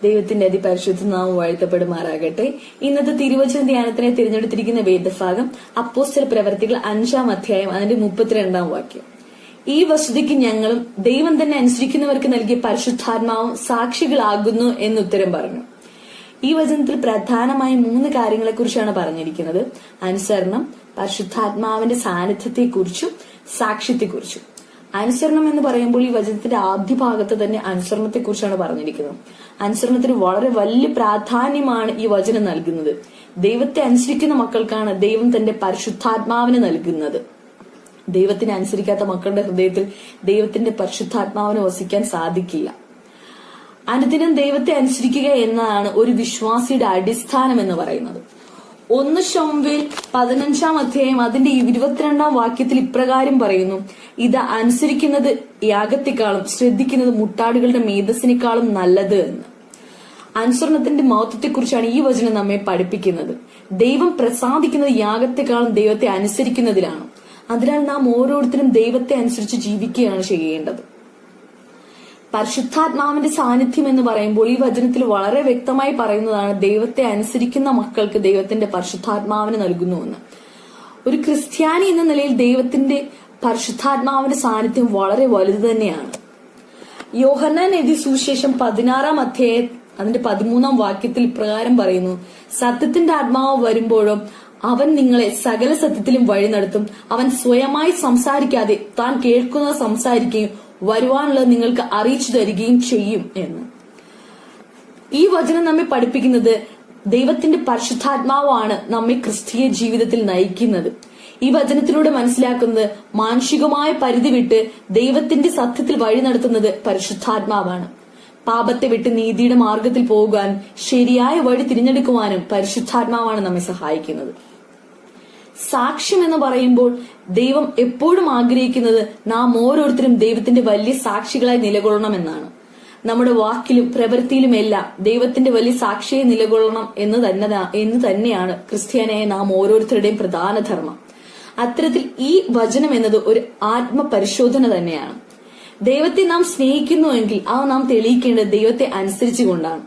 ദൈവത്തിന്റെ അതിപരിശുദ്ധ നാമം വാഴ്ത്തപ്പെടുമാറാകട്ടെ. ഇന്നത്തെ തിരുവചന ധ്യാനത്തിനെ തിരഞ്ഞെടുത്തിരിക്കുന്ന വേദഭാഗം അപ്പോസ്തല പ്രവർത്തികൾ 5-ാം അധ്യായം അതിന്റെ 32-ാം വാക്യം. ഈ വസ്തുതയ്ക്ക് ഞങ്ങളും ദൈവം തന്നെ അനുസരിക്കുന്നവർക്ക് നൽകിയ പരിശുദ്ധാത്മാവും സാക്ഷികളാകുന്നു എന്നുത്തരം പറഞ്ഞു. ഈ വചനത്തിൽ പ്രധാനമായും 3 കാര്യങ്ങളെക്കുറിച്ചാണ് പറഞ്ഞിരിക്കുന്നത്: അനുസരണം, പരിശുദ്ധാത്മാവിന്റെ സാന്നിധ്യത്തെക്കുറിച്ചും സാക്ഷ്യത്തെക്കുറിച്ചും. അനുസരണം എന്ന് പറയുമ്പോൾ ഈ വചനത്തിന്റെ ആദ്യ ഭാഗത്ത് തന്നെ അനുസരണത്തെ കുറിച്ചാണ് പറഞ്ഞിരിക്കുന്നത്. അനുസരണത്തിന് വളരെ വലിയ പ്രാധാന്യമാണ് ഈ വചനം നൽകുന്നത്. ദൈവത്തെ അനുസരിക്കുന്ന മക്കൾക്കാണ് ദൈവം തന്റെ പരിശുദ്ധാത്മാവിനെ നൽകുന്നത്. ദൈവത്തിനെ അനുസരിക്കാത്ത മക്കളുടെ ഹൃദയത്തിൽ ദൈവത്തിന്റെ പരിശുദ്ധാത്മാവിനെ വസിക്കാൻ സാധിക്കില്ല. അനുദിനം ദൈവത്തെ അനുസരിക്കുക എന്നതാണ് ഒരു വിശ്വാസിയുടെ അടിസ്ഥാനം എന്ന് പറയുന്നത്. 1 ശമൂവേൽ 15-ാം അധ്യായം അതിന്റെ 22-ാം വാക്യത്തിൽ ഇപ്രകാരം പറയുന്നു: ഇത് അനുസരിക്കുന്നത് യാഗത്തെക്കാളും ശ്രദ്ധിക്കുന്നത് മുട്ടാടുകളുടെ മേധസ്സിനേക്കാളും നല്ലത് എന്ന്. അനുസരണത്തിന്റെ മഹത്വത്തെക്കുറിച്ചാണ് ഈ വചനം നമ്മെ പഠിപ്പിക്കുന്നത്. ദൈവം പ്രസാദിക്കുന്നത് യാഗത്തെക്കാളും ദൈവത്തെ അനുസരിക്കുന്നതിലാണ്. അതിനാൽ നാം ഓരോരുത്തരും ദൈവത്തെ അനുസരിച്ച് ജീവിക്കുകയാണ് ചെയ്യേണ്ടത്. പരിശുദ്ധാത്മാവിന്റെ സാന്നിധ്യം എന്ന് പറയുമ്പോൾ ഈ വചനത്തിൽ വളരെ വ്യക്തമായി പറയുന്നതാണ് ദൈവത്തെ അനുസരിക്കുന്ന മക്കൾക്ക് ദൈവത്തിന്റെ പരിശുദ്ധാത്മാവിനെ നൽകുന്നുവെന്ന്. ഒരു ക്രിസ്ത്യാനി എന്ന നിലയിൽ ദൈവത്തിന്റെ പരിശുദ്ധാത്മാവിന്റെ സാന്നിധ്യം വളരെ വലുത് തന്നെയാണ്. യോഹന്നാൻ എഴുതിയ സുവിശേഷം 16-ാം അധ്യായം അതിന്റെ 13-ാം വാക്യത്തിൽ ഇപ്രകാരം പറയുന്നു: സത്യത്തിന്റെ ആത്മാവ് വരുമ്പോഴും അവൻ നിങ്ങളെ സകല സത്യത്തിലും വഴി നടത്തും. അവൻ സ്വയമായി സംസാരിക്കാതെ താൻ കേൾക്കുന്നത് സംസാരിക്കുകയും വരുവാനുള്ളത് നിങ്ങൾക്ക് അറിയിച്ചു തരികയും ചെയ്യും എന്ന്. ഈ വചനം നമ്മെ പഠിപ്പിക്കുന്നത് ദൈവത്തിന്റെ പരിശുദ്ധാത്മാവാണ് നമ്മെ ക്രിസ്തീയ ജീവിതത്തിൽ നയിക്കുന്നത്. ഈ വചനത്തിലൂടെ മനസ്സിലാക്കുന്നത് മാനുഷികമായ പരിധി വിട്ട് ദൈവത്തിന്റെ സത്യത്തിൽ വഴി നടത്തുന്നത് പരിശുദ്ധാത്മാവാണ്. പാപത്തെ വിട്ട് നീതിയുടെ മാർഗത്തിൽ പോകാൻ ശരിയായ വഴി തിരഞ്ഞെടുക്കുവാനും പരിശുദ്ധാത്മാവാണ് നമ്മെ സഹായിക്കുന്നത്. സാക്ഷ്യം എന്ന് പറയുമ്പോൾ ദൈവം എപ്പോഴും ആഗ്രഹിക്കുന്നത് നാം ഓരോരുത്തരും ദൈവത്തിന്റെ വലിയ സാക്ഷികളായി നിലകൊള്ളണമെന്നാണ്. നമ്മുടെ വാക്കിലും പ്രവൃത്തിയിലുമെല്ലാം ദൈവത്തിന്റെ വലിയ സാക്ഷിയെ നിലകൊള്ളണം എന്ന് തന്നെയാണ് ക്രിസ്ത്യാനിയായ നാം ഓരോരുത്തരുടെയും പ്രധാന ധർമ്മം. അത്തരത്തിൽ ഈ വചനം എന്നത് ഒരു ആത്മപരിശോധന തന്നെയാണ്. ദൈവത്തെ നാം സ്നേഹിക്കുന്നുവെങ്കിൽ അത് നാം തെളിയിക്കേണ്ടത് ദൈവത്തെ അനുസരിച്ചുകൊണ്ടാണ്.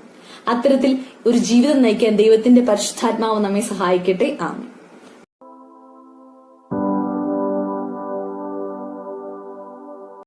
അത്തരത്തിൽ ഒരു ജീവിതം നയിക്കാൻ ദൈവത്തിന്റെ പരിശുദ്ധാത്മാവ് നമ്മെ സഹായിക്കട്ടെ. ആമേൻ.